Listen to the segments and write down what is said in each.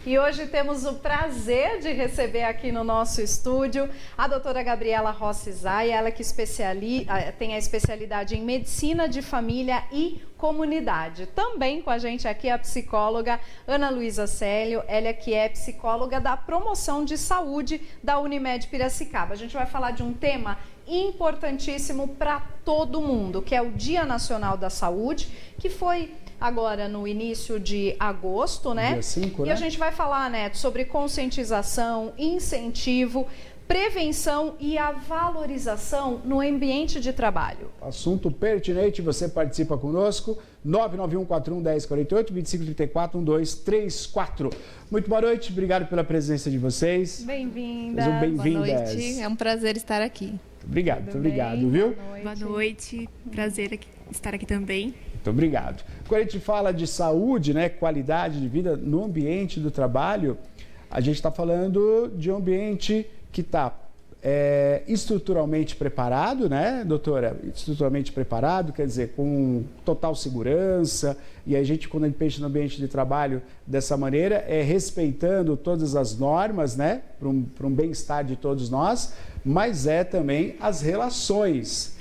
E hoje temos o prazer de receber aqui no nosso estúdio a doutora Gabriela Rossi Zay, ela que tem a especialidade em Medicina de Família e Comunidade. Também com a gente aqui a psicóloga Ana Luísa Célio, ela que é psicóloga da Promoção de Saúde da Unimed Piracicaba. A gente vai falar de um tema importantíssimo para todo mundo, que é o Dia Nacional da Saúde, que foi agora no início de agosto, né? Dia 5, né? E a gente vai falar, Neto, sobre conscientização, incentivo, prevenção e a valorização no ambiente de trabalho. Assunto pertinente, você participa conosco, 991411048, 2534-1234. Muito boa noite, obrigado pela presença de vocês. Bem-vindas. Bem-vindas. Boa noite, é um prazer estar aqui. Obrigado, muito obrigado, viu? Boa noite, prazer estar aqui também. Muito obrigado. Quando a gente fala de saúde, né, qualidade de vida no ambiente do trabalho, a gente está falando de um ambiente que está estruturalmente preparado, né, doutora? Estruturalmente preparado, quer dizer, com total segurança. E a gente, quando a gente pensa no ambiente de trabalho dessa maneira, é respeitando todas as normas, né, para um bem-estar de todos nós, mas é também as relações.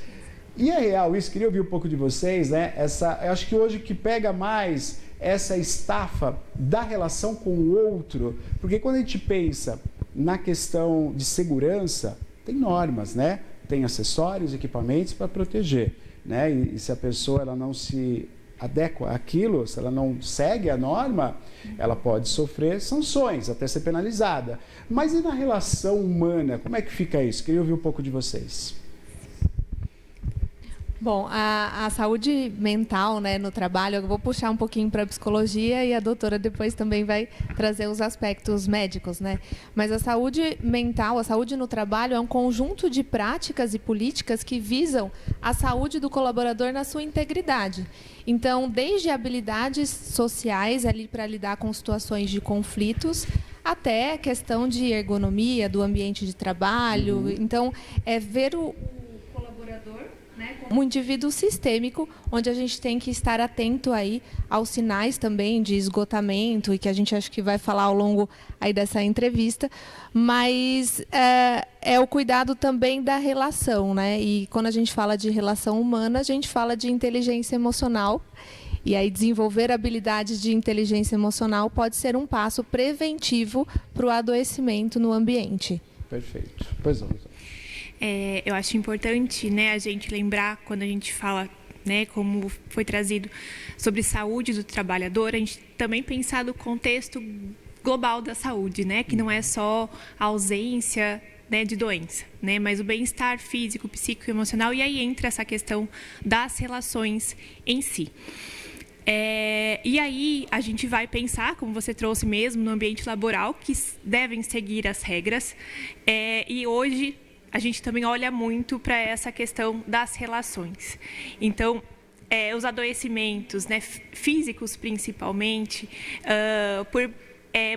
E é real isso, queria ouvir um pouco de vocês, né? Eu acho que hoje o que pega mais essa estafa da relação com o outro, porque quando a gente pensa na questão de segurança, tem normas, né? Tem acessórios, equipamentos para proteger, né? E se a pessoa ela não se adequa àquilo, se ela não segue a norma, ela pode sofrer sanções, até ser penalizada. Mas e na relação humana, como é que fica isso? Queria ouvir um pouco de vocês. Bom, a saúde mental, né, no trabalho, eu vou puxar um pouquinho para a psicologia e a doutora depois também vai trazer os aspectos médicos, né? Mas a saúde mental, a saúde no trabalho é um conjunto de práticas e políticas que visam a saúde do colaborador na sua integridade. Então, desde habilidades sociais ali para lidar com situações de conflitos, até a questão de ergonomia do ambiente de trabalho. Então, é ver o colaborador, né, como um indivíduo sistêmico, onde a gente tem que estar atento aí aos sinais também de esgotamento, e que a gente acho que vai falar ao longo aí dessa entrevista, mas é o cuidado também da relação, né? E quando a gente fala de relação humana, a gente fala de inteligência emocional. E aí desenvolver habilidades de inteligência emocional pode ser um passo preventivo para o adoecimento no ambiente. Perfeito. Pois não. Eu acho importante, né, a gente lembrar, quando a gente fala, né, como foi trazido sobre saúde do trabalhador, a gente também pensar no contexto global da saúde, né, que não é só a ausência, né, de doença, né, mas o bem-estar físico, psíquico e emocional, e aí entra essa questão das relações em si. E aí a gente vai pensar, como você trouxe mesmo, no ambiente laboral, que devem seguir as regras, e hoje a gente também olha muito para essa questão das relações. Então, os adoecimentos, né, físicos principalmente, por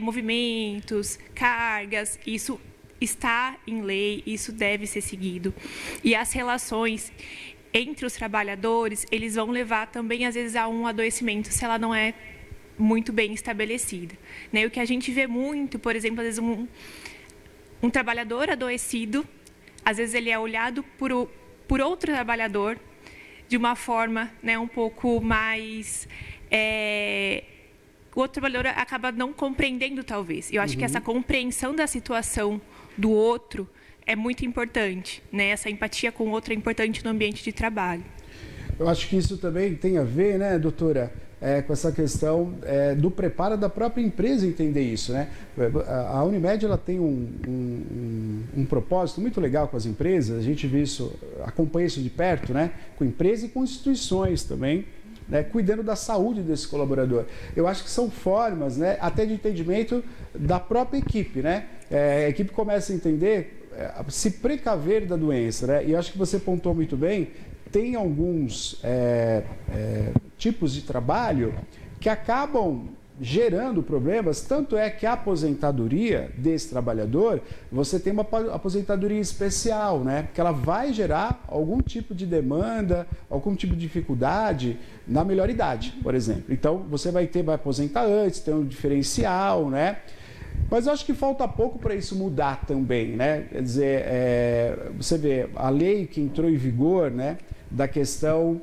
movimentos, cargas, isso está em lei, isso deve ser seguido. E as relações entre os trabalhadores, eles vão levar também, às vezes, a um adoecimento, se ela não é muito bem estabelecida. Né? O que a gente vê muito, por exemplo, às vezes um trabalhador adoecido, às vezes ele é olhado por outro trabalhador de uma forma, né, um pouco mais... O outro trabalhador acaba não compreendendo, talvez. Eu acho que essa compreensão da situação do outro é muito importante, né? Essa empatia com o outro é importante no ambiente de trabalho. Eu acho que isso também tem a ver, né, doutora, com essa questão do preparo da própria empresa entender isso, né? A Unimed ela tem um propósito muito legal com as empresas, a gente vê isso, acompanha isso de perto, né? Com empresas e com instituições também, né? Cuidando da saúde desse colaborador. Eu acho que são formas, né, até de entendimento da própria equipe, né? A equipe começa a entender, se precaver da doença, né? E eu acho que você pontuou muito bem, tem alguns tipos de trabalho que acabam gerando problemas, tanto é que a aposentadoria desse trabalhador, você tem uma aposentadoria especial, né? Porque ela vai gerar algum tipo de demanda, algum tipo de dificuldade na melhor idade, por exemplo. Então, você vai aposentar antes, tem um diferencial, né? Mas eu acho que falta pouco para isso mudar também, né? Quer dizer, você vê, a lei que entrou em vigor, né, da questão,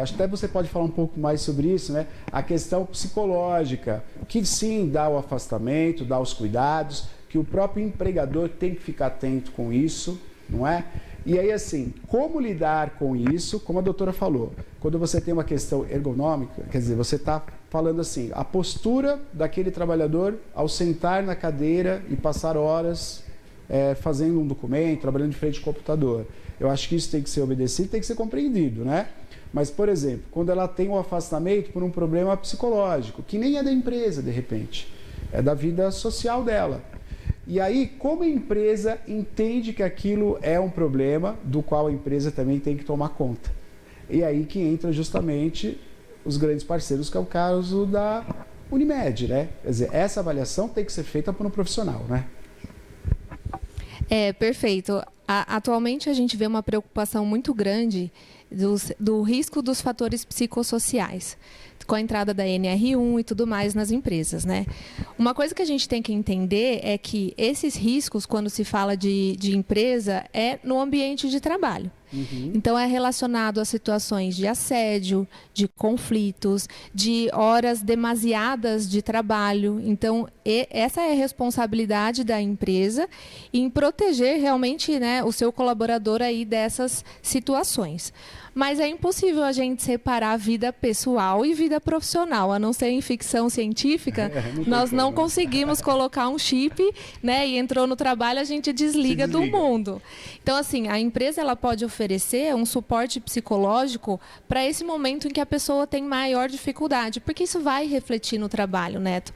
acho que até você pode falar um pouco mais sobre isso, né? A questão psicológica, que sim dá o afastamento, dá os cuidados, que o próprio empregador tem que ficar atento com isso, não é? E aí, assim, como lidar com isso, como a doutora falou, quando você tem uma questão ergonômica, quer dizer, você está falando assim, a postura daquele trabalhador ao sentar na cadeira e passar horas fazendo um documento, trabalhando de frente ao computador. Eu acho que isso tem que ser obedecido, tem que ser compreendido, né? Mas, por exemplo, quando ela tem um afastamento por um problema psicológico, que nem é da empresa, de repente, é da vida social dela. E aí, como a empresa entende que aquilo é um problema do qual a empresa também tem que tomar conta? E aí que entra justamente os grandes parceiros, que é o caso da Unimed, né? Quer dizer, essa avaliação tem que ser feita por um profissional, né? Perfeito. Atualmente a gente vê uma preocupação muito grande do risco dos fatores psicossociais, com a entrada da NR1 e tudo mais nas empresas, né? Uma coisa que a gente tem que entender é que esses riscos, quando se fala de empresa, é no ambiente de trabalho. Uhum. Então, é relacionado a situações de assédio, de conflitos, de horas demasiadas de trabalho. Então, essa é a responsabilidade da empresa em proteger realmente, né, o seu colaborador aí dessas situações. Mas é impossível a gente separar a vida pessoal e vida profissional, a não ser em ficção científica. Nós não conseguimos colocar um chip, né, e entrou no trabalho, a gente desliga do mundo. Então, assim, a empresa ela pode oferecer um suporte psicológico para esse momento em que a pessoa tem maior dificuldade, porque isso vai refletir no trabalho, Neto.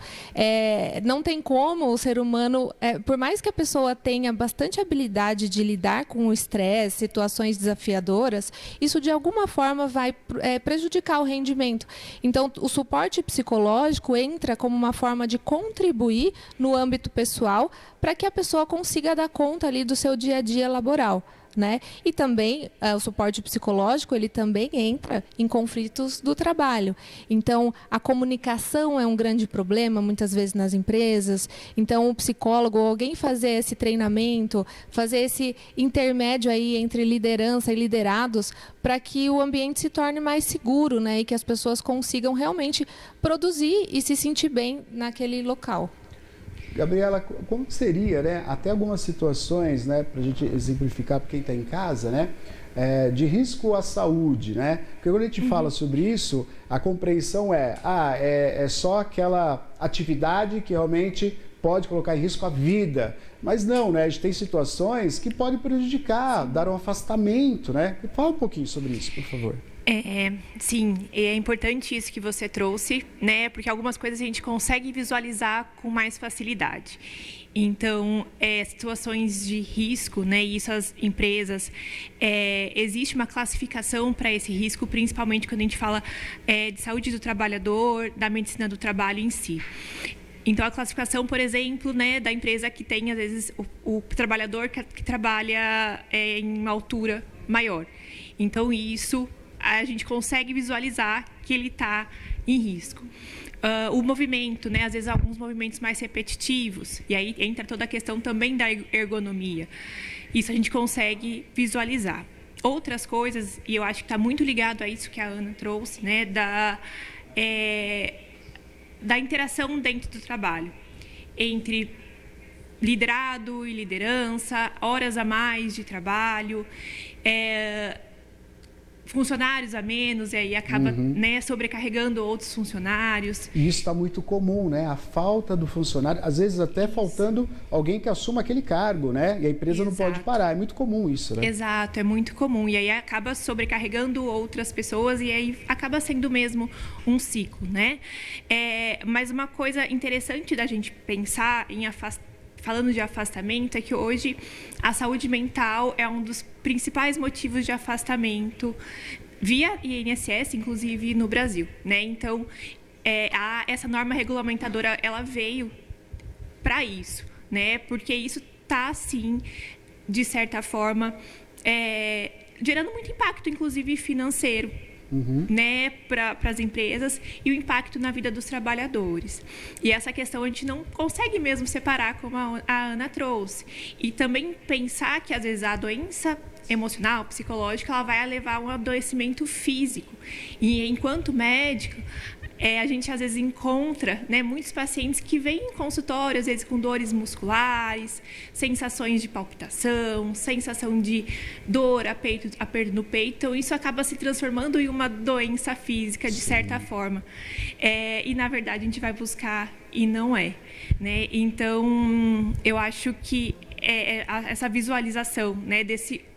Não tem como o ser humano, por mais que a pessoa tenha bastante habilidade de lidar com o estresse, situações desafiadoras, isso de alguma forma vai prejudicar o rendimento. Então, o suporte psicológico entra como uma forma de contribuir no âmbito pessoal para que a pessoa consiga dar conta ali do seu dia a dia laboral, né? E também o suporte psicológico, ele também entra em conflitos do trabalho. Então, a comunicação é um grande problema, muitas vezes, nas empresas. Então, o psicólogo, alguém fazer esse treinamento, fazer esse intermédio aí entre liderança e liderados, para que o ambiente se torne mais seguro, né? E que as pessoas consigam realmente produzir e se sentir bem naquele local. Gabriela, como seria, né, até algumas situações, né, para a gente exemplificar para quem está em casa, né, de risco à saúde, né? Porque quando a gente fala sobre isso, a compreensão é só aquela atividade que realmente pode colocar em risco a vida. Mas não, né? A gente tem situações que podem prejudicar, dar um afastamento, né? Fala um pouquinho sobre isso, por favor. Sim, é importante isso que você trouxe, né? Porque algumas coisas a gente consegue visualizar com mais facilidade. Então, situações de risco, né? E isso as empresas, existe uma classificação para esse risco, principalmente quando a gente fala de saúde do trabalhador, da medicina do trabalho em si. Então, a classificação, por exemplo, né, da empresa que tem, às vezes, o trabalhador que trabalha em uma altura maior. Então, isso a gente consegue visualizar que ele está em risco. O movimento, né, às vezes alguns movimentos mais repetitivos, e aí entra toda a questão também da ergonomia. Isso a gente consegue visualizar. Outras coisas, e eu acho que está muito ligado a isso que a Ana trouxe, né, da interação dentro do trabalho, entre liderado e liderança, horas a mais de trabalho, funcionários a menos, e aí acaba né, sobrecarregando outros funcionários. E isso está muito comum, né? A falta do funcionário, às vezes até faltando alguém que assuma aquele cargo, né? E a empresa não pode parar. É muito comum isso, né? Exato, é muito comum. E aí acaba sobrecarregando outras pessoas e aí acaba sendo mesmo um ciclo, né? Mas uma coisa interessante da gente pensar falando de afastamento, é que hoje a saúde mental é um dos principais motivos de afastamento via INSS, inclusive no Brasil, né? Então, essa norma regulamentadora, ela veio para isso, né? Porque isso está, sim, de certa forma, gerando muito impacto, inclusive financeiro, né, para as empresas, e o impacto na vida dos trabalhadores. E essa questão a gente não consegue mesmo separar, como a Ana trouxe. E também pensar que, às vezes, a doença emocional, psicológica, ela vai levar a um adoecimento físico. E, enquanto médico, a gente, às vezes, encontra, né, muitos pacientes que vêm em consultório, às vezes, com dores musculares, sensações de palpitação, sensação de dor, aperto no peito. Então, isso acaba se transformando em uma doença física, de certa forma. E, na verdade, a gente vai buscar e não é, né? Então, eu acho que essa visualização, né, desse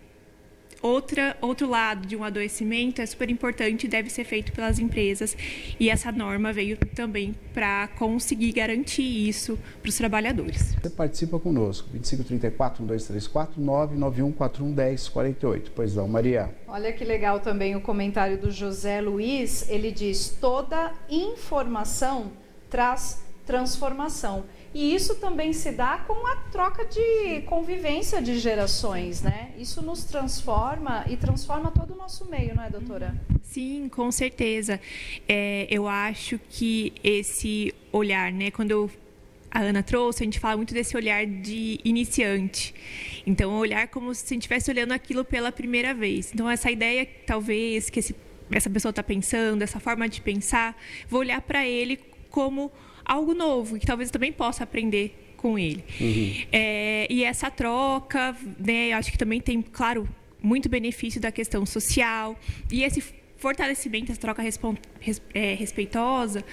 outro lado de um adoecimento é super importante e deve ser feito pelas empresas. E essa norma veio também para conseguir garantir isso para os trabalhadores. Você participa conosco, 2534-1234, 991411048. Pois não, Maria. Olha que legal também o comentário do José Luiz. Ele diz: toda informação traz transformação. E isso também se dá com a troca de convivência de gerações, né? Isso nos transforma e transforma todo o nosso meio, não é, doutora? Sim, com certeza. Eu acho que esse olhar, né? Quando a Ana trouxe, a gente fala muito desse olhar de iniciante. Então, olhar como se a gente estivesse olhando aquilo pela primeira vez. Então, essa ideia, talvez, que essa pessoa está pensando, essa forma de pensar, vou olhar para ele como algo novo, que talvez eu também possa aprender com ele. E essa troca, né, eu acho que também tem, claro, muito benefício da questão social, e esse fortalecimento, essa troca respeitosa,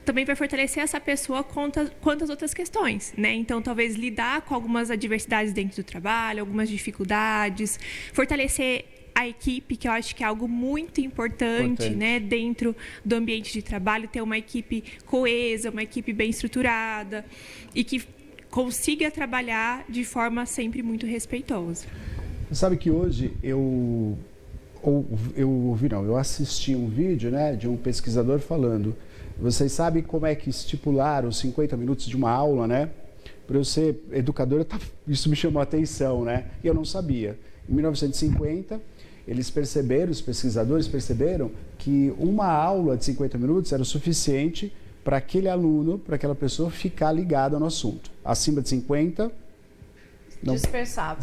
também vai fortalecer essa pessoa quanto às outras questões, né? Então, talvez lidar com algumas adversidades dentro do trabalho, algumas dificuldades, fortalecer a equipe, que eu acho que é algo muito importante, né, dentro do ambiente de trabalho, ter uma equipe coesa, uma equipe bem estruturada e que consiga trabalhar de forma sempre muito respeitosa. Você sabe que hoje eu assisti um vídeo, né, de um pesquisador falando, vocês sabem como é que estipularam os 50 minutos de uma aula, né? Para eu ser educadora, isso me chamou a atenção, né? E eu não sabia. Em 1950, os pesquisadores perceberam que uma aula de 50 minutos era o suficiente para aquele aluno, para aquela pessoa ficar ligada no assunto. Acima de 50, não dispersava.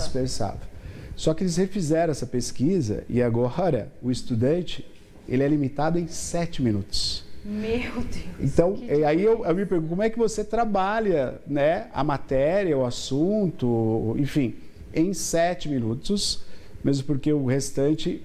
Só que eles refizeram essa pesquisa e agora o estudante, ele é limitado em 7 minutos. Meu Deus. Então, aí eu me pergunto, como é que você trabalha, né, a matéria, o assunto, enfim, em 7 minutos, mesmo porque o restante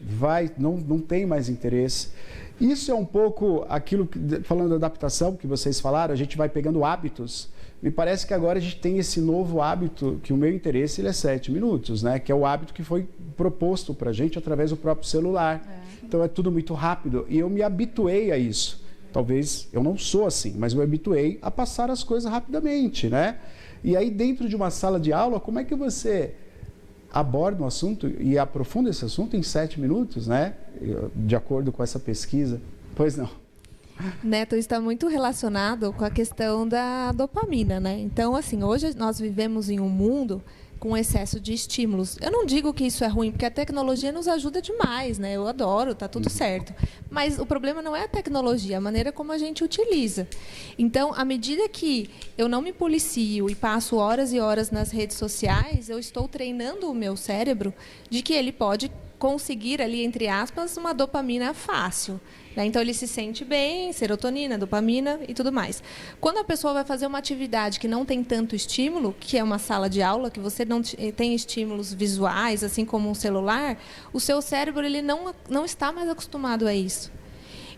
não tem mais interesse. Isso é um pouco aquilo, falando da adaptação que vocês falaram, a gente vai pegando hábitos. Me parece que agora a gente tem esse novo hábito, que o meu interesse ele é 7 minutos, né? Que é o hábito que foi proposto para a gente através do próprio celular. Então é tudo muito rápido e eu me habituei a isso. Talvez eu não sou assim, mas eu me habituei a passar as coisas rapidamente, né? E aí dentro de uma sala de aula, como é que você aborda um assunto e aprofunda esse assunto em 7 minutos, né? De acordo com essa pesquisa. Pois não. Neto, está muito relacionado com a questão da dopamina, né? Então, assim, hoje nós vivemos em um mundo com excesso de estímulos. Eu não digo que isso é ruim, porque a tecnologia nos ajuda demais, né? Eu adoro, tá tudo certo. Mas o problema não é a tecnologia, é a maneira como a gente utiliza. Então, à medida que eu não me policio e passo horas e horas nas redes sociais, eu estou treinando o meu cérebro de que ele pode conseguir ali, entre aspas, uma dopamina fácil. Né? Então, ele se sente bem, serotonina, dopamina e tudo mais. Quando a pessoa vai fazer uma atividade que não tem tanto estímulo, que é uma sala de aula, que você não tem estímulos visuais, assim como um celular, o seu cérebro ele não está mais acostumado a isso.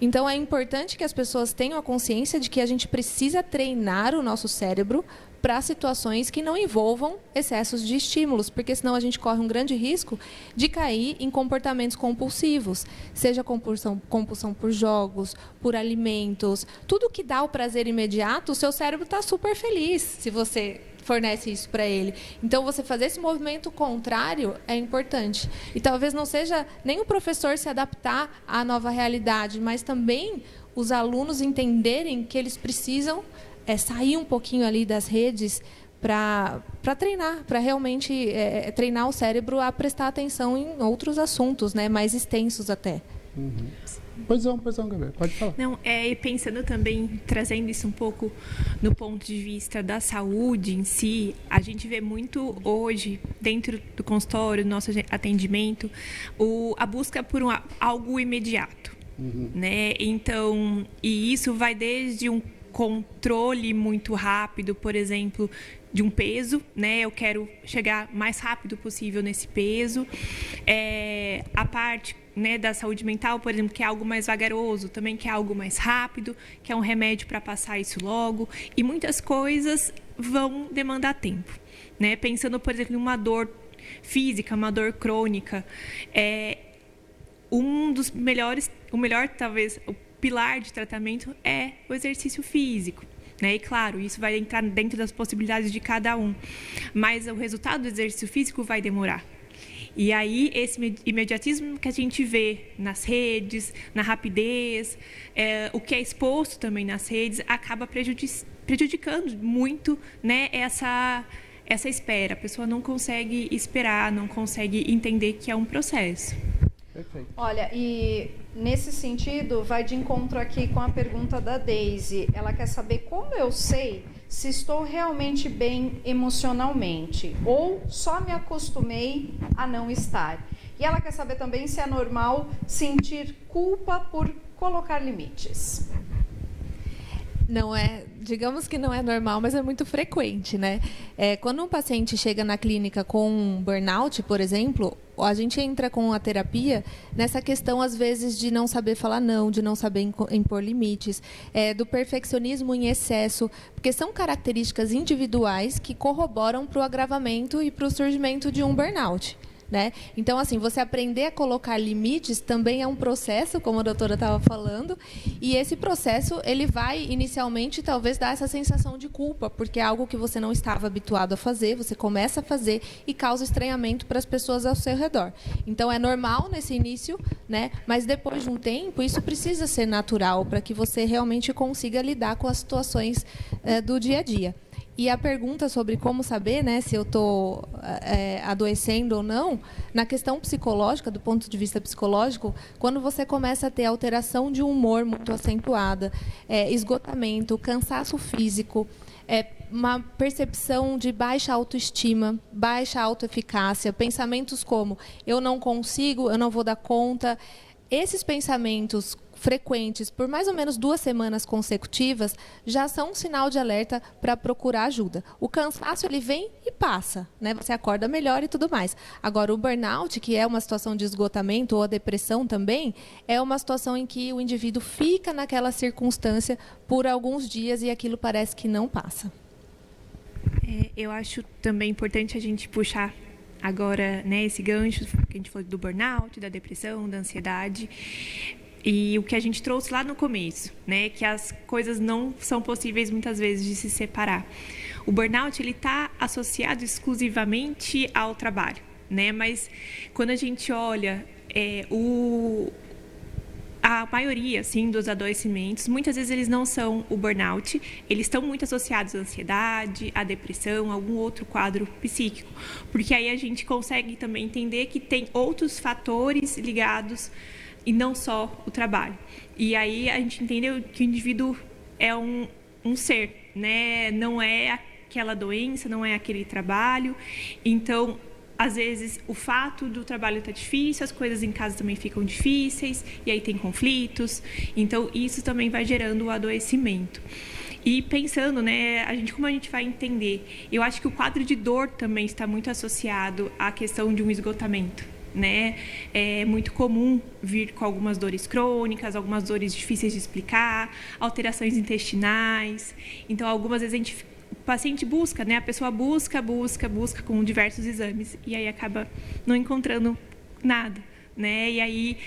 Então, é importante que as pessoas tenham a consciência de que a gente precisa treinar o nosso cérebro para situações que não envolvam excessos de estímulos, porque senão a gente corre um grande risco de cair em comportamentos compulsivos, seja compulsão por jogos, por alimentos, tudo que dá o prazer imediato, o seu cérebro está super feliz se você fornece isso para ele. Então, você fazer esse movimento contrário é importante. E talvez não seja nem o professor se adaptar à nova realidade, mas também os alunos entenderem que eles precisam sair um pouquinho ali das redes para treinar, para realmente treinar o cérebro a prestar atenção em outros assuntos, né, mais extensos até. Uhum. Pois não, Gabriel, pode falar. Não, pensando também, trazendo isso um pouco no ponto de vista da saúde em si, a gente vê muito hoje, dentro do consultório, do nosso atendimento, a busca por algo imediato. Uhum. Né? Então, e isso vai desde um controle muito rápido, por exemplo, de um peso, né? Eu quero chegar mais rápido possível nesse peso. A parte, né, da saúde mental, por exemplo, que é algo mais vagaroso, também que é algo mais rápido, que é um remédio para passar isso logo. E muitas coisas vão demandar tempo, né? Pensando, por exemplo, em uma dor física, uma dor crônica, o melhor talvez, o pilar de tratamento é o exercício físico, né? E claro, isso vai entrar dentro das possibilidades de cada um, mas o resultado do exercício físico vai demorar. E aí, esse imediatismo que a gente vê nas redes, na rapidez, o que é exposto também nas redes, acaba prejudicando muito, né, essa espera. A pessoa não consegue esperar, não consegue entender que é um processo. Perfeito. Olha, e nesse sentido, vai de encontro aqui com a pergunta da Daisy. Ela quer saber como eu sei se estou realmente bem emocionalmente ou só me acostumei a não estar. E ela quer saber também se é normal sentir culpa por colocar limites. Não é, digamos que não é normal, mas é muito frequente, né? Quando um paciente chega na clínica com um burnout, por exemplo, a gente entra com a terapia nessa questão, às vezes, de não saber falar não, de não saber impor limites, do perfeccionismo em excesso, porque são características individuais que corroboram para o agravamento e para o surgimento de um burnout. Né? Então, assim, você aprender a colocar limites também é um processo, como a doutora estava falando, e esse processo ele vai inicialmente talvez dar essa sensação de culpa, porque é algo que você não estava habituado a fazer, você começa a fazer e causa estranhamento para as pessoas ao seu redor. Então, é normal nesse início, né? Mas depois de um tempo, isso precisa ser natural para que você realmente consiga lidar com as situações do dia a dia. E a pergunta sobre como saber, né, se eu estou adoecendo ou não, na questão psicológica, do ponto de vista psicológico, quando você começa a ter alteração de humor muito acentuada, esgotamento, cansaço físico, uma percepção de baixa autoestima, baixa autoeficácia, pensamentos como eu não consigo, eu não vou dar conta, esses pensamentos frequentes por mais ou menos 2 semanas consecutivas já são um sinal de alerta para procurar ajuda. O cansaço ele vem e passa, né? Você acorda melhor e tudo mais. Agora, o burnout, que é uma situação de esgotamento, ou a depressão também, é uma situação em que o indivíduo fica naquela circunstância por alguns dias e aquilo parece que não passa. Eu acho também importante a gente puxar agora, né, esse gancho que a gente falou do burnout, da depressão, da ansiedade. E o que a gente trouxe lá no começo, né, que as coisas não são possíveis muitas vezes de se separar. O burnout ele está associado exclusivamente ao trabalho, né? Mas quando a gente olha a maioria, assim, dos adoecimentos, muitas vezes eles não são o burnout, eles estão muito associados à ansiedade, à depressão, a algum outro quadro psíquico, porque aí a gente consegue também entender que tem outros fatores ligados e não só o trabalho. E aí a gente entendeu que o indivíduo é um ser, né? Não é aquela doença, não é aquele trabalho. Então, às vezes, o fato do trabalho estar difícil, as coisas em casa também ficam difíceis, e aí tem conflitos. Então, isso também vai gerando o adoecimento. E pensando, né, como a gente vai entender? Eu acho que o quadro de dor também está muito associado à questão de um esgotamento. Né? É muito comum vir com algumas dores crônicas, algumas dores difíceis de explicar, alterações intestinais. Então, algumas vezes o paciente busca, né? A pessoa busca com diversos exames e aí acaba não encontrando nada, né? E aí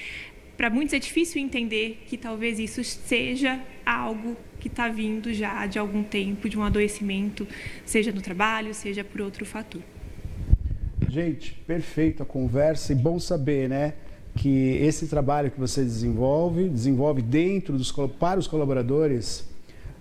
para muitos é difícil entender que talvez isso seja algo que está vindo já de algum tempo, de um adoecimento, seja no trabalho, seja por outro fator. Gente, perfeita a conversa e bom saber, né, que esse trabalho que você desenvolve dentro para os colaboradores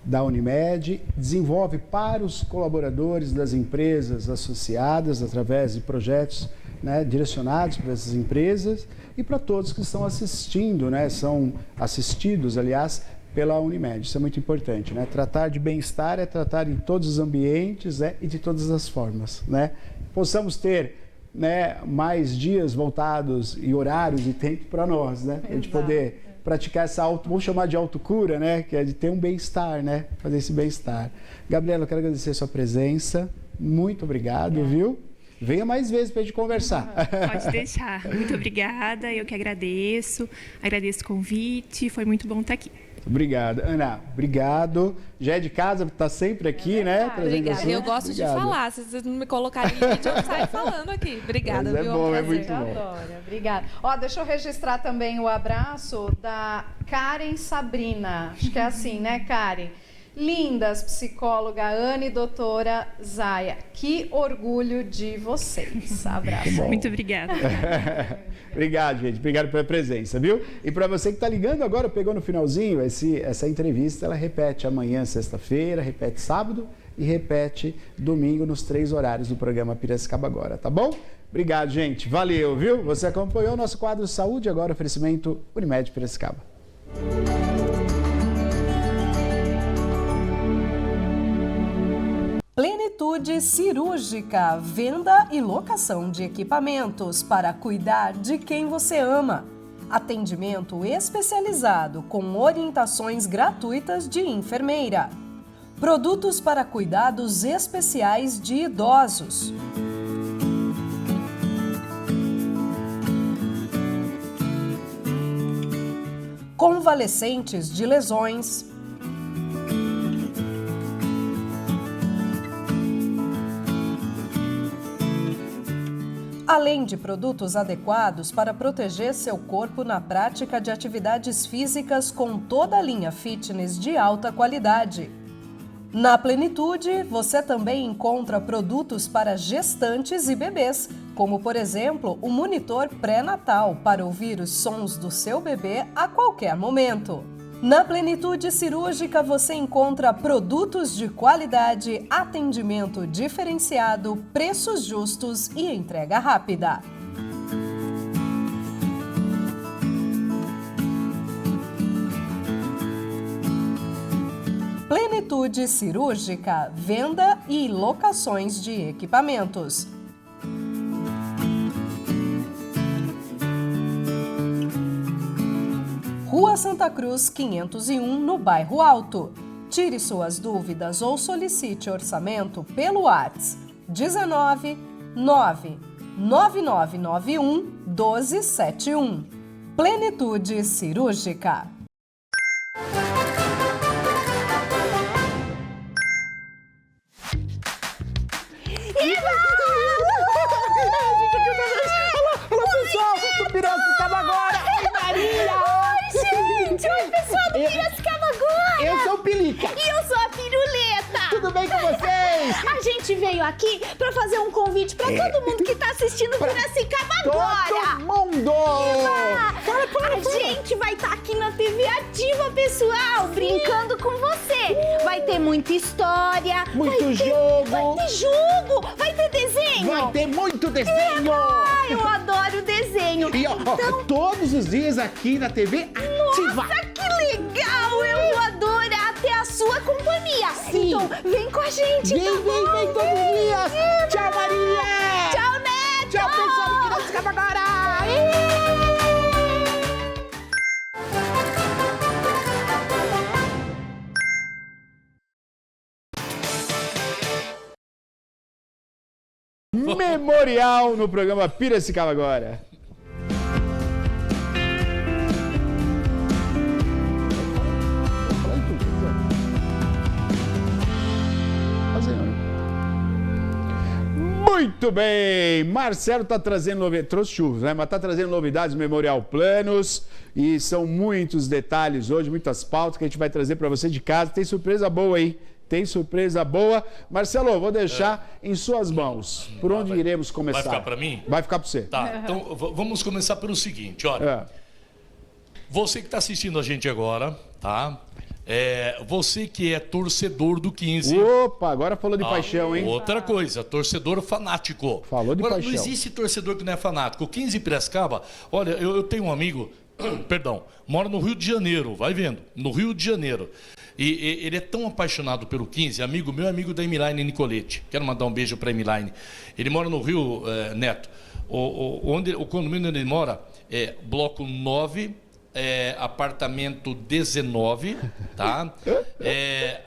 da Unimed, desenvolve para os colaboradores das empresas associadas através de projetos, né, direcionados para essas empresas e para todos que estão assistindo, né, são assistidos, aliás, pela Unimed. Isso é muito importante, né? Tratar de bem-estar é tratar em todos os ambientes, né, e de todas as formas, né? Possamos ter, né, mais dias voltados e horários e tempo para nós, né? A gente poder praticar essa vamos chamar de autocura, né? Que é de ter um bem-estar, né? Fazer esse bem-estar. Gabriela, eu quero agradecer a sua presença. Muito obrigado, viu? Venha mais vezes para a gente conversar. Pode deixar. Muito obrigada. Eu que agradeço. Agradeço o convite. Foi muito bom estar aqui. Obrigado. Ana, obrigado. Já é de casa, está sempre aqui, né? Obrigada. Eu gosto de falar. Se vocês não me colocarem em vídeo, eu saio falando aqui. Obrigada, viu? É bom, é muito bom. Adoro. Obrigada. Ó, deixa eu registrar também o abraço da Karen Sabrina. Acho que é assim, né, Karen? Lindas, psicóloga Ana e doutora Zaya. Que orgulho de vocês. Abraço. Muito obrigada. Obrigado, gente. Obrigado pela presença, viu? E para você que está ligando agora, pegou no finalzinho, essa entrevista, ela repete amanhã, sexta-feira, repete sábado e repete domingo nos 3 horários do programa Piracicaba Agora, tá bom? Obrigado, gente. Valeu, viu? Você acompanhou o nosso quadro Saúde, agora oferecimento Unimed Piracicaba. Plenitude Cirúrgica, venda e locação de equipamentos para cuidar de quem você ama. Atendimento especializado com orientações gratuitas de enfermeira. Produtos para cuidados especiais de idosos. Convalescentes de lesões. Além de produtos adequados para proteger seu corpo na prática de atividades físicas com toda a linha fitness de alta qualidade. Na Plenitude, você também encontra produtos para gestantes e bebês, como, por exemplo, o monitor pré-natal para ouvir os sons do seu bebê a qualquer momento. Na Plenitude Cirúrgica você encontra produtos de qualidade, atendimento diferenciado, preços justos e entrega rápida. Plenitude Cirúrgica, venda e locações de equipamentos. Rua Santa Cruz, 501, no Bairro Alto. Tire suas dúvidas ou solicite orçamento pelo WhatsApp 19 99991 1271. Plenitude Cirúrgica. Olá, pessoal do Piracicaba Agora! Oi, Maria! Oi, pessoal do Piracicaba Agora! Eu sou o Pilica! E eu sou a Piruleta! Tudo bem com vocês? A gente veio aqui pra fazer um convite pra todo mundo que tá assistindo Piracicaba Agora! Todo mundo! A gente vai estar aqui na TV Ativa, pessoal, brincando com você! Vai ter muita história! Muito jogo! Vai ter jogo! Vai ter desenho! Vai ter muito desenho! Eu adoro desenho! E ó, todos os dias aqui na TV Ativa! Nossa, que legal! Eu vou adorar ter a sua companhia! Sim. Então, vem com a gente! Vem todos os dias! Tchau, Maria! Tchau, Neto! Tchau, pessoal do Piracicaba Agora! Memorial no programa Piracicaba Agora. Muito bem, Marcelo está trazendo novidades, trouxe churros, né? Mas está trazendo novidades do Memorial Planos e são muitos detalhes hoje, muitas pautas que a gente vai trazer para você de casa. Tem surpresa boa aí, tem surpresa boa. Marcelo, vou deixar em suas mãos. Por onde iremos começar? Vai ficar para mim? Vai ficar para você. Tá, então vamos começar pelo seguinte, olha. Você que está assistindo a gente agora, tá? Você que é torcedor do 15. Opa, agora falou de paixão, hein? Outra coisa, torcedor fanático. Falou de agora, paixão. Não existe torcedor que não é fanático. O 15 Piracicaba, olha, eu tenho um amigo, perdão, mora no Rio de Janeiro, vai vendo, no Rio de Janeiro. E ele é tão apaixonado pelo 15, amigo meu, amigo da Emiline Nicoletti. Quero mandar um beijo para Emiline. Ele mora no Rio, Neto. O condomínio onde ele mora é bloco 9, apartamento 19, tá?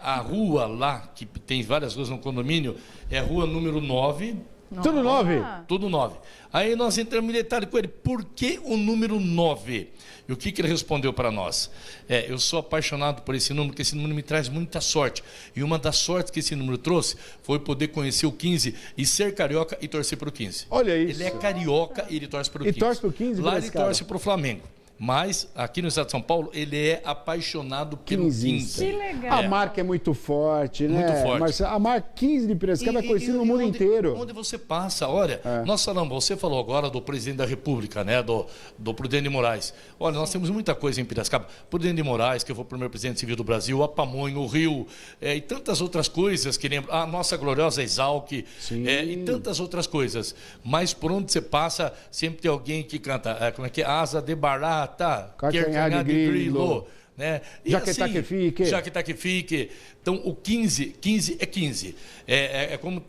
A rua lá, que tem várias ruas no condomínio, é rua número 9. Tudo 9? Tudo 9. Aí nós entramos em detalhe com ele, por que o número 9? E o que ele respondeu para nós? Eu sou apaixonado por esse número, porque esse número me traz muita sorte. E uma das sortes que esse número trouxe foi poder conhecer o 15 e ser carioca e torcer para o 15. Olha isso. Ele é carioca e ele torce para o 15. E torce para o 15? Lá ele torce para o Flamengo. Mas, aqui no estado de São Paulo, ele é apaixonado pelo 15. Que legal. A marca é muito forte, né? Muito forte. Marcelo, a marca 15 de Piracicaba é conhecida no mundo inteiro. Onde você passa, olha, nós falamos, você falou agora do presidente da República, né? Do Prudente de Moraes. Olha, nós temos muita coisa em Piracicaba. Prudente de Moraes, que foi o primeiro presidente civil do Brasil, a Pamonha, o Rio, e tantas outras coisas que lembram. A nossa gloriosa Exalc, e tantas outras coisas. Mas por onde você passa, sempre tem alguém que canta, como é que é? Asa de barata. Calcanhar de grilo, né? Jaquetá que fique. Jaquetá que fique. Então, o 15 é 15. É como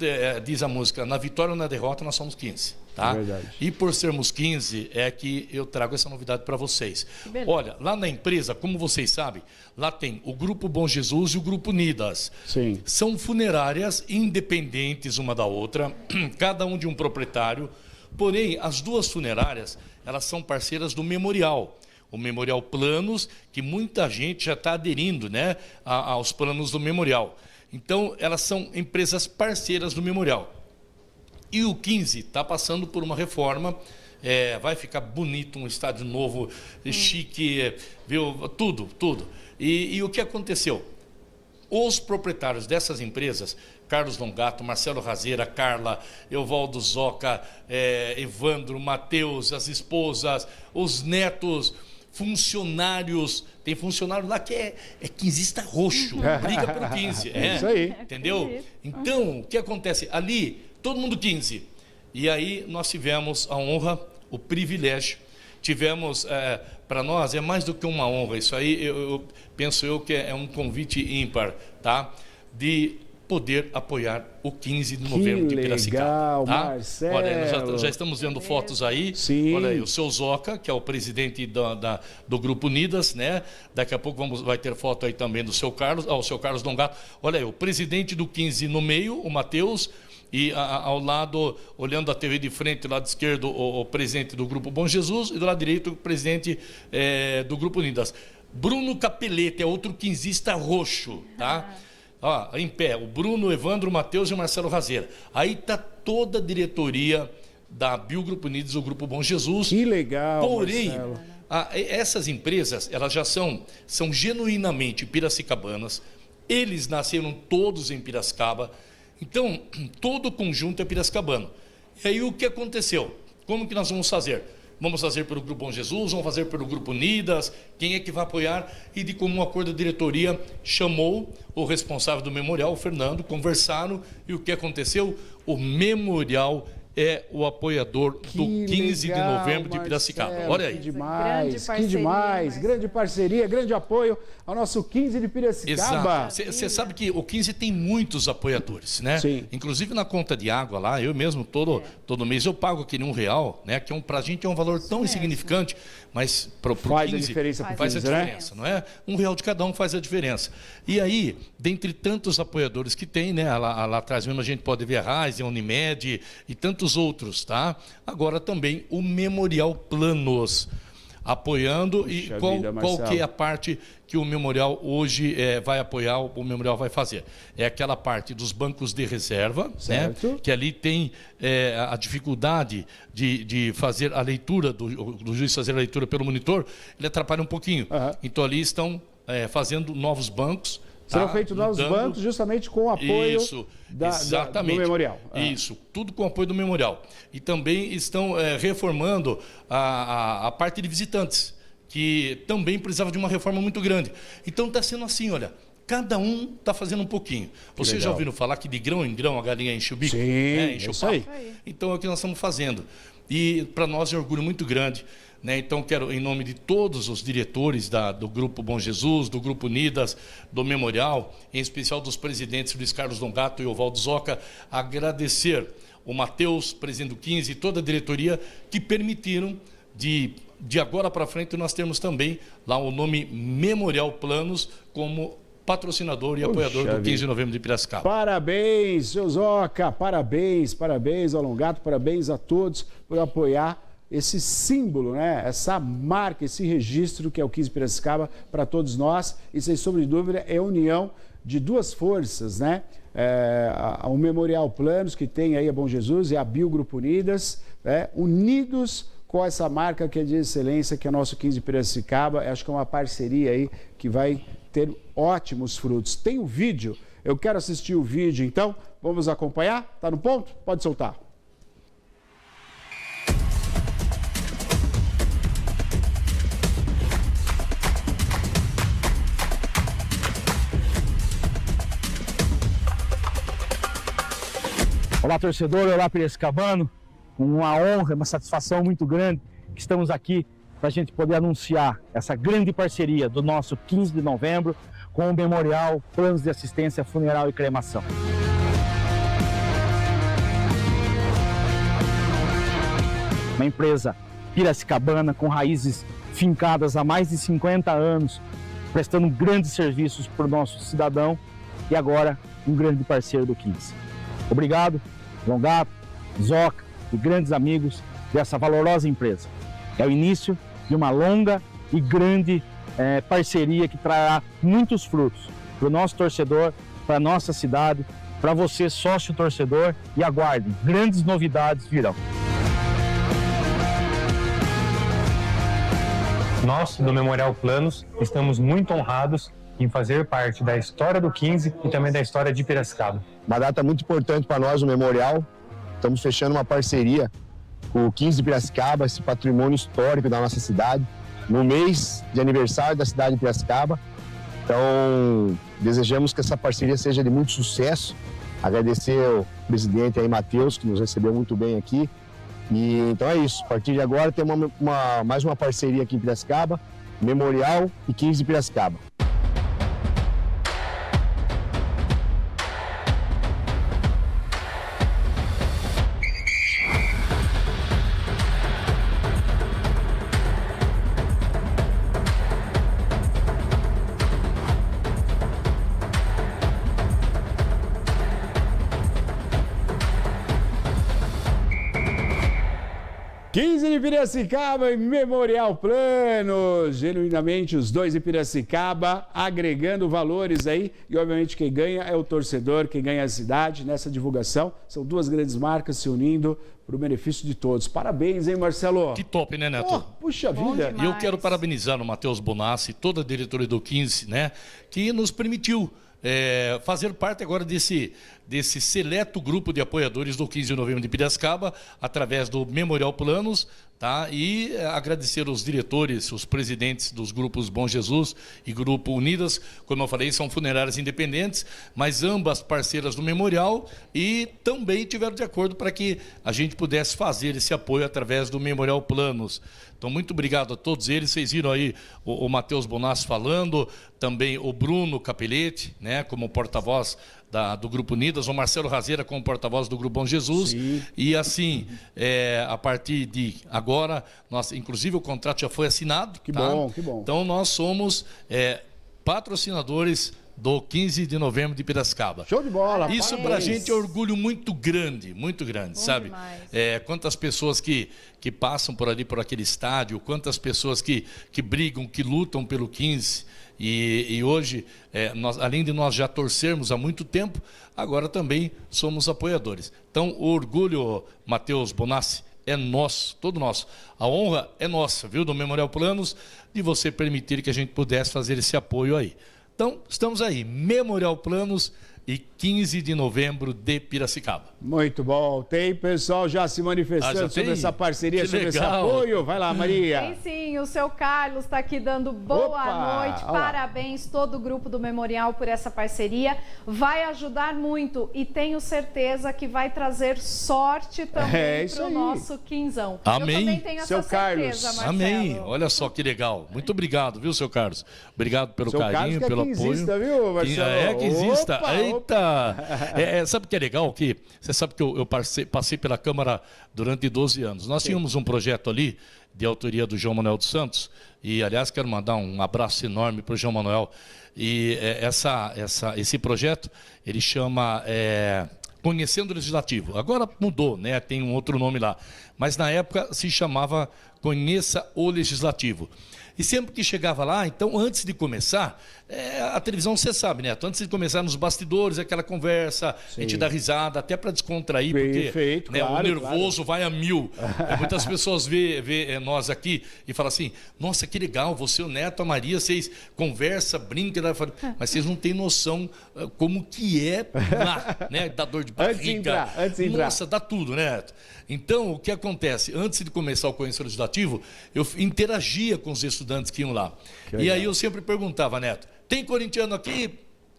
diz a música, na vitória ou na derrota nós somos 15. Tá? É verdade. E por sermos 15 é que eu trago essa novidade para vocês. Olha, lá na empresa, como vocês sabem, lá tem o Grupo Bom Jesus e o Grupo Unidas. Sim. São funerárias independentes uma da outra, cada um de um proprietário. Porém, as duas funerárias, elas são parceiras do Memorial. O Memorial Planos, que muita gente já está aderindo, né, aos planos do Memorial. Então, elas são empresas parceiras do Memorial. E o 15 está passando por uma reforma, vai ficar bonito, um estádio novo, chique, viu? Tudo. E o que aconteceu? Os proprietários dessas empresas, Carlos Longato, Marcelo Razeira, Carla, Evaldo Zoca, Evandro, Matheus, as esposas, os netos, funcionários, tem funcionário lá que é quinzista roxo, briga pelo 15. É isso aí. Entendeu? Então, o que acontece? Ali, todo mundo 15. E aí nós tivemos a honra, o privilégio, tivemos, para nós, é mais do que uma honra, isso aí eu penso que é um convite ímpar, tá? De poder apoiar o 15 de novembro de Piracicaba. Legal, tá? Marcelo. Olha, nós já estamos vendo fotos aí. Sim. Olha aí, o seu Zoca, que é o presidente do Grupo Unidas, né? Daqui a pouco vai ter foto aí também do seu Carlos, o seu Carlos Dongato. Olha aí, o presidente do 15 no meio, o Matheus, e ao lado, olhando a TV de frente, do lado esquerdo, o presidente do Grupo Bom Jesus, e do lado direito, o presidente do Grupo Unidas. Bruno Capelete é outro quinzista roxo, tá? Em pé, o Bruno, o Evandro, o Matheus e o Marcelo Razeira. Aí está toda a diretoria da Biogrupo Unidos, o Grupo Bom Jesus. Que legal, Porém, Marcelo. Essas empresas, elas já são genuinamente piracicabanas. Eles nasceram todos em Piracicaba. Então, todo o conjunto é piracicabano. E aí o que aconteceu? Como que nós vamos fazer? Vamos fazer pelo Grupo Bom Jesus, vamos fazer pelo Grupo Unidas, quem é que vai apoiar? E de comum acordo a diretoria chamou o responsável do Memorial, o Fernando, conversaram e o que aconteceu? O Memorial é o apoiador do 15 de novembro de Piracicaba. Marcelo, Olha aí. Que demais, Grande que demais. parceria, Grande parceria, grande apoio ao nosso 15 de Piracicaba. Exato. Você sabe que o 15 tem muitos apoiadores, né? Sim. Inclusive na conta de água lá, eu mesmo todo mês eu pago aquele R$1, né? Que pra gente é um valor tão insignificante, mas pro Faz 15 a diferença pro faz a 15, né? diferença, não é? R$1 de cada um faz a diferença. E aí, dentre tantos apoiadores que tem, né? Lá atrás mesmo a gente pode ver a Raiz, a Unimed e tantos outros, tá? Agora também o Memorial Planos. apoiando. Puxa E vida, qual Marcelo. que é a parte que o Memorial hoje vai apoiar, o Memorial vai fazer? É aquela parte dos bancos de reserva, né? Que ali tem a dificuldade de fazer a leitura, do juiz fazer a leitura pelo monitor, ele atrapalha um pouquinho. Então ali estão fazendo novos bancos. Serão feitos novos bancos justamente com o apoio do Memorial. Isso, tudo com o apoio do Memorial. E também estão reformando a parte de visitantes, que também precisava de uma reforma muito grande. Então está sendo assim, olha, cada um está fazendo um pouquinho. Vocês já ouviram falar que de grão em grão a galinha enche o bico? Sim, enche o isso papo. aí. Então é o que nós estamos fazendo. E para nós é um orgulho muito grande. Né? Então, quero, em nome de todos os diretores do Grupo Bom Jesus, do Grupo Unidas, do Memorial, em especial dos presidentes Luiz Carlos Dongato e Ovaldo Zoca, agradecer o Matheus, presidente do 15, e toda a diretoria que permitiram de agora para frente nós temos também lá o nome Memorial Planos como patrocinador e apoiador do 15 de novembro de Piracicaba. Parabéns, seu Zoca, parabéns ao Longato, parabéns a todos por apoiar esse símbolo, né? Essa marca, esse registro que é o 15 Piracicaba para todos nós. E sem sombra de dúvida é a união de duas forças, né? O Memorial Planos, que tem aí a Bom Jesus, e a Bio Grupo Unidas, né? Unidos com essa marca que é de excelência, que é o nosso 15 Piracicaba. Acho que é uma parceria aí que vai ter ótimos frutos. Tem o vídeo, eu quero assistir o vídeo, então vamos acompanhar? Tá no ponto? Pode soltar. Olá, torcedor, olá, piracicabano. Uma honra, uma satisfação muito grande que estamos aqui para a gente poder anunciar essa grande parceria do nosso 15 de novembro com o Memorial Planos de Assistência Funeral e Cremação. Uma empresa piracicabana com raízes fincadas há mais de 50 anos, prestando grandes serviços para o nosso cidadão e agora um grande parceiro do 15. Obrigado, Longato, Zoca e grandes amigos dessa valorosa empresa. É o início de uma longa e grande parceria que trará muitos frutos para o nosso torcedor, para a nossa cidade, para você, sócio torcedor, e aguardem, grandes novidades virão. Nós, do Memorial Planos, estamos muito honrados em fazer parte da história do 15 e também da história de Piracicaba. Uma data muito importante para nós, o Memorial. Estamos fechando uma parceria com o 15 de Piracicaba, esse patrimônio histórico da nossa cidade, no mês de aniversário da cidade de Piracicaba. Então, desejamos que essa parceria seja de muito sucesso. Agradecer ao presidente aí, Matheus, que nos recebeu muito bem aqui. E então é isso. A partir de agora tem mais uma parceria aqui em Piracicaba, Memorial e 15 de Piracicaba. de Piracicaba e Memorial Planos, genuinamente os dois de Piracicaba, agregando valores aí, e obviamente quem ganha é o torcedor, quem ganha é a cidade nessa divulgação. São duas grandes marcas se unindo para o benefício de todos. Parabéns, hein, Marcelo? Que top, né, Neto? Puxa vida! E eu quero parabenizar o Matheus Bonassi e toda a diretoria do 15, né, que nos permitiu fazer parte agora desse seleto grupo de apoiadores do 15 de novembro de Piracicaba, através do Memorial Planos, tá? E agradecer os diretores, os presidentes dos grupos Bom Jesus e Grupo Unidas, como eu falei, são funerárias independentes, mas ambas parceiras do Memorial, e também tiveram de acordo para que a gente pudesse fazer esse apoio através do Memorial Planos. Então, muito obrigado a todos eles. Vocês viram aí o Matheus Bonassi falando, também o Bruno Capelletti, né, como porta-voz do Grupo Unidas, o Marcelo Razeira como porta-voz do Grupo Bom Jesus. Sim. E assim, a partir de agora, inclusive o contrato já foi assinado. Que bom, que bom. Então, nós somos patrocinadores do 15 de novembro de Piracicaba. Show de bola. Isso pra gente é orgulho muito grande, sabe? Quantas pessoas que passam por ali, por aquele estádio, quantas pessoas que brigam, que lutam pelo 15. E hoje, além de nós já torcermos há muito tempo, agora também somos apoiadores. Então, o orgulho, Matheus Bonassi, é nosso, todo nosso. A honra é nossa, viu, do Memorial Planos, de você permitir que a gente pudesse fazer esse apoio aí. Então, estamos aí, Memorial Planos e 15 de novembro de Piracicaba. Muito bom. Tem pessoal já se manifestando sobre essa parceria, sobre esse apoio. Vai lá, Maria. Tem sim, o seu Carlos está aqui dando boa noite. Parabéns todo o grupo do Memorial por essa parceria. Vai ajudar muito e tenho certeza que vai trazer sorte também para o nosso quinzão. Amém. Eu também tenho essa certeza, Carlos. Marcelo. Amém. Olha só que legal. Muito obrigado, viu, seu Carlos? Obrigado pelo carinho, pelo apoio. Viu, Marcelo? Quinzista. Eita! Sabe o que é legal? Que você sabe que eu passei pela Câmara durante 12 anos. Nós tínhamos um projeto ali, de autoria do João Manuel dos Santos, e, aliás, quero mandar um abraço enorme para o João Manuel. E esse projeto, ele chama Conhecendo o Legislativo. Agora mudou, né? Tem um outro nome lá. Mas, na época, se chamava Conheça o Legislativo. E sempre que chegava lá, então, antes de começar, a televisão, você sabe, né? Antes de começar nos bastidores, aquela conversa, a gente dá risada, até para descontrair, porque claro, o nervoso vai a 1000. Muitas pessoas vê nós aqui e falam assim, nossa, que legal, você, o Neto, a Maria, vocês conversam, brincam, mas vocês não têm noção como que é lá, né? Dá dor de barriga. Antes de entrar. Nossa, dá tudo, né, Neto? Então, o que acontece? Antes de começar o Conhecimento Legislativo, eu interagia com os estudantes que iam lá. E aí eu sempre perguntava, Neto, tem corintiano aqui?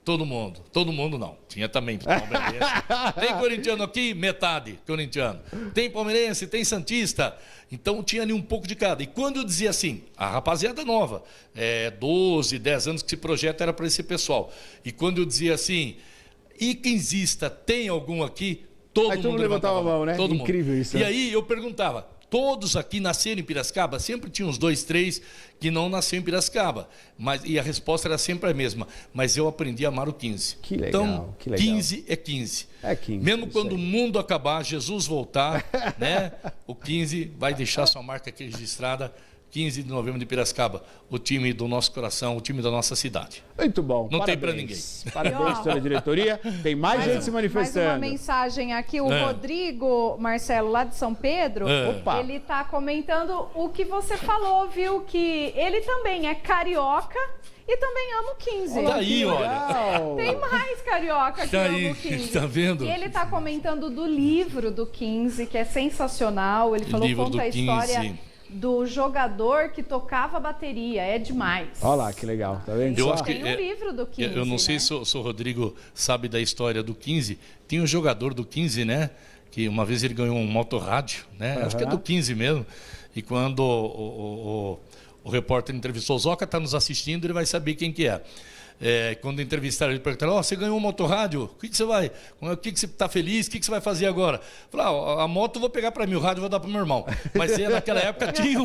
Todo mundo. Todo mundo não. Tinha também palmeirense. Tem corintiano aqui? Metade corintiano. Tem palmeirense, tem santista. Então tinha ali um pouco de cada. E quando eu dizia assim, a rapaziada nova, 12, 10 anos que esse projeto era para esse pessoal. E quando eu dizia assim, e quinzista, tem algum aqui? Todo mundo levantava a mão, né? Todo Incrível mundo. isso. E aí eu perguntava, todos aqui nasceram em Piracicaba? Sempre tinha uns 2, 3 que não nasceram em Piracicaba. E a resposta era sempre a mesma. Mas eu aprendi a amar o 15. Que legal, então, que legal. 15 é 15. É 15. Mesmo quando o mundo acabar, Jesus voltar, né? O 15 vai deixar sua marca aqui registrada. 15 de novembro de Piracicaba, o time do nosso coração, o time da nossa cidade. Muito bom. Não parabéns. tem para ninguém. Parabéns pela diretoria. Tem mais gente se manifestando. Mais uma mensagem aqui, o Rodrigo Marcelo, lá de São Pedro, ele está comentando o que você falou, viu? Que ele também é carioca e também ama o 15. Tá aí, olha. Tem mais carioca que ama o 15. Tá vendo? E ele está comentando do livro do 15, que é sensacional. Ele falou, conta a história do jogador que tocava bateria, é demais. Olha lá, que legal, tá vendo? Eu acho que tem um livro do 15, eu não sei se o Rodrigo sabe da história do 15, tem um jogador do 15, né, que uma vez ele ganhou um motorrádio, né, acho que é do 15 mesmo, e quando o repórter entrevistou o Zoca, está nos assistindo, ele vai saber quem que é. Quando entrevistaram ele, perguntaram, você ganhou um motorrádio, o que você vai, o que você está feliz, o que você vai fazer agora? Falei, a moto eu vou pegar para mim, o rádio eu vou dar para o meu irmão. Mas naquela época tinha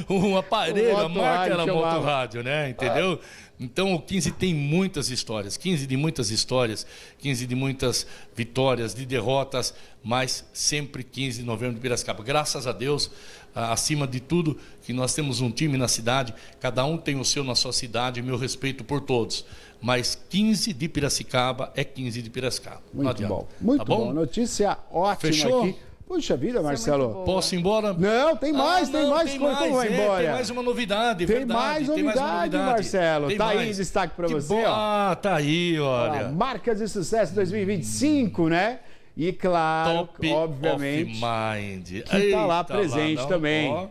um aparelho, a marca era motorrádio, né? Entendeu? Então o 15 tem muitas histórias, 15 de muitas histórias, 15 de muitas vitórias, de derrotas, mas sempre 15 de novembro de Piracicaba. Graças a Deus, acima de tudo, que nós temos um time na cidade, cada um tem o seu na sua cidade, meu respeito por todos. Mas 15 de Piracicaba é 15 de Piracicaba. Muito bom, muito bom. Notícia ótima. Fechou? Aqui. Puxa vida, Marcelo. Posso ir embora? Não, tem mais, tem mais. Como vai embora? Tem mais uma novidade, tem mais novidade, Marcelo. Tem tá aí em destaque para você, ó. Tá aí, olha. Marcas de Sucesso 2025, né? E claro, Top obviamente, of Mind. que está lá presente também. Ó.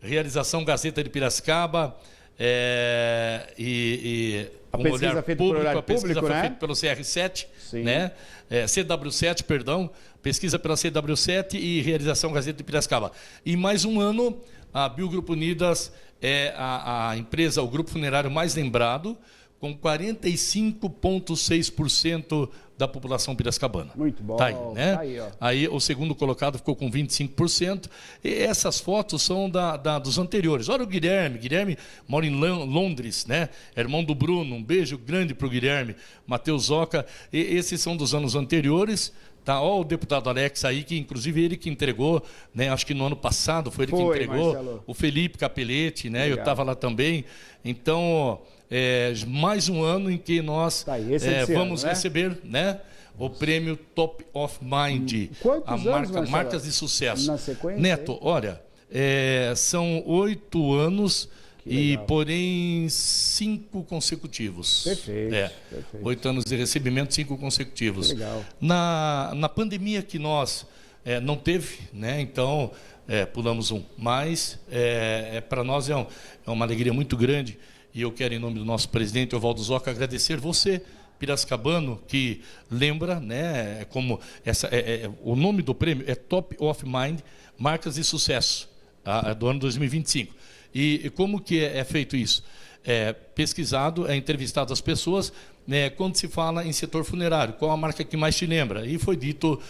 Realização Gazeta de Piracicaba a pesquisa feita pelo horário público, né? Feita pelo CR7, né? CW7, perdão. Pesquisa pela CW7 e realização Gazeta de Piracicaba. E mais um ano, a Biogrupo Unidas é a empresa, o grupo funerário mais lembrado, com 45,6% da população piracicabana. Muito bom. Tá aí, né? Tá aí, ó. Aí o segundo colocado ficou com 25%. E essas fotos são dos anteriores. Olha o Guilherme. Guilherme mora em Londres, né? É irmão do Bruno. Um beijo grande para o Guilherme. Matheus Zoca. E esses são dos anos anteriores. Tá, ó, o deputado Alex aí, que inclusive ele que entregou, né? Acho que no ano passado foi ele que entregou. Marcelo. O Felipe Capelete, né? Legal. Eu estava lá também. Então, mais um ano em que nós vamos receber, né? O prêmio Top of Mind. Quantos anos, marcas de sucesso. Na sequência, Neto, olha, são 8 anos. E, porém, 5 consecutivos. Perfeito. 8 anos de recebimento, 5 consecutivos. Que legal. Na pandemia que nós não teve, né? Então, pulamos um. Mas, para nós é uma alegria muito grande. E eu quero, em nome do nosso presidente, Ovaldo Zoca, agradecer você, piracicabano, que lembra, né? Como o nome do prêmio é Top of Mind, Marcas de Sucesso, do ano 2025. E como que é feito isso? É pesquisado, é entrevistado as pessoas, né, quando se fala em setor funerário, qual a marca que mais te lembra? E foi dito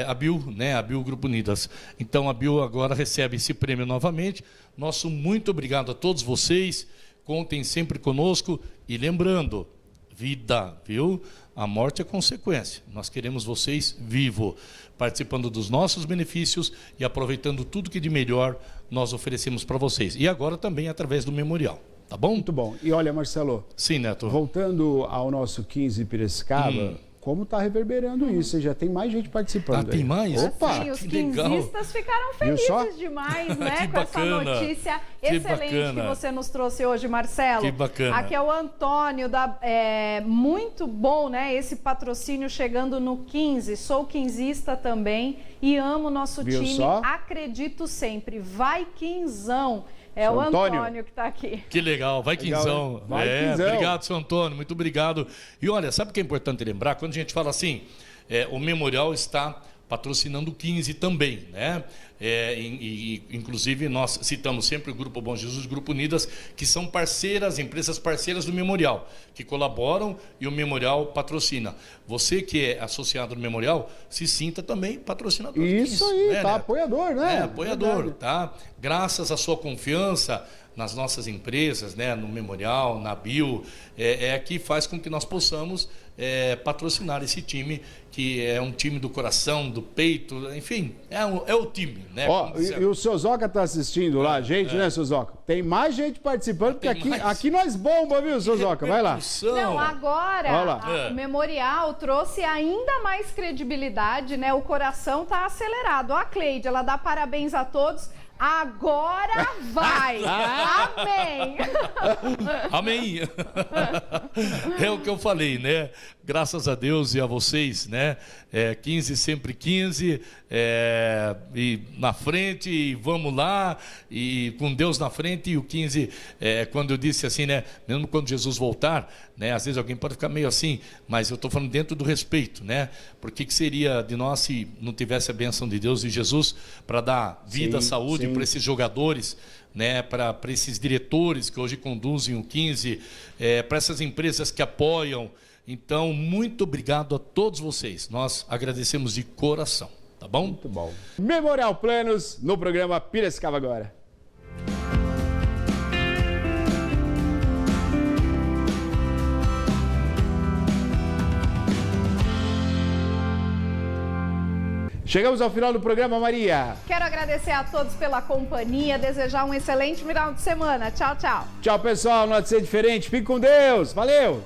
a Bill, né, a Bill Grupo Unidas. Então a Bill agora recebe esse prêmio novamente. Nosso muito obrigado a todos vocês, contem sempre conosco e lembrando, vida, viu? A morte é consequência. Nós queremos vocês vivos, participando dos nossos benefícios e aproveitando tudo que de melhor nós oferecemos para vocês. E agora também através do memorial, tá bom? Muito bom. E olha, Marcelo. Sim, Neto. Voltando ao nosso 15 Piracicaba, como está reverberando isso? Você já tem mais gente participando. Tem mais? Opa! Sim, os quinzistas ficaram felizes demais, né? Com essa notícia excelente que você nos trouxe hoje, Marcelo. Que bacana. Aqui é o Antônio, muito bom, né? Esse patrocínio chegando no 15. Sou quinzista também e amo o nosso time. Só? Acredito sempre. Vai quinzão. É o Antônio que está aqui. Que legal, vai quinzão. Quinzão. Obrigado, seu Antônio, muito obrigado. E olha, sabe o que é importante lembrar? Quando a gente fala assim, o Memorial está patrocinando o 15 também, né? Inclusive, nós citamos sempre o Grupo Bom Jesus, o Grupo Unidas, que são parceiras, empresas parceiras do Memorial, que colaboram e o Memorial patrocina. Você que é associado no Memorial, se sinta também patrocinador. Isso aí, né, tá, Neto? Apoiador, né? Apoiador, tá? Graças à sua confiança nas nossas empresas, né, no Memorial, na Bill, que faz com que nós possamos patrocinar esse time, que é um time do coração, do peito, enfim, é o time, né? E o seu Zoca tá assistindo lá, gente, né, seu Zoca? Tem mais gente participando, porque aqui nós bomba, viu, seu Zoca? Vai lá. Não, agora o Memorial trouxe ainda mais credibilidade, né? O coração tá acelerado. Ó, a Cleide, ela dá parabéns a todos. Agora vai! Amém! Amém! É o que eu falei, né? Graças a Deus e a vocês, né? 15 sempre 15, e na frente, e vamos lá, e com Deus na frente, e o 15, quando eu disse assim, né? Mesmo quando Jesus voltar, né? Às vezes alguém pode ficar meio assim, mas eu estou falando dentro do respeito, né? Porque que seria de nós se não tivesse a bênção de Deus e Jesus para dar vida, saúde para esses jogadores, né, para esses diretores que hoje conduzem o 15, para essas empresas que apoiam. Então, muito obrigado a todos vocês. Nós agradecemos de coração, tá bom? Muito bom. Memorial Planos no programa Piracicaba Agora. Chegamos ao final do programa, Maria. Quero agradecer a todos pela companhia, desejar um excelente final de semana. Tchau, tchau. Tchau, pessoal. Não há de ser diferente. Fique com Deus. Valeu.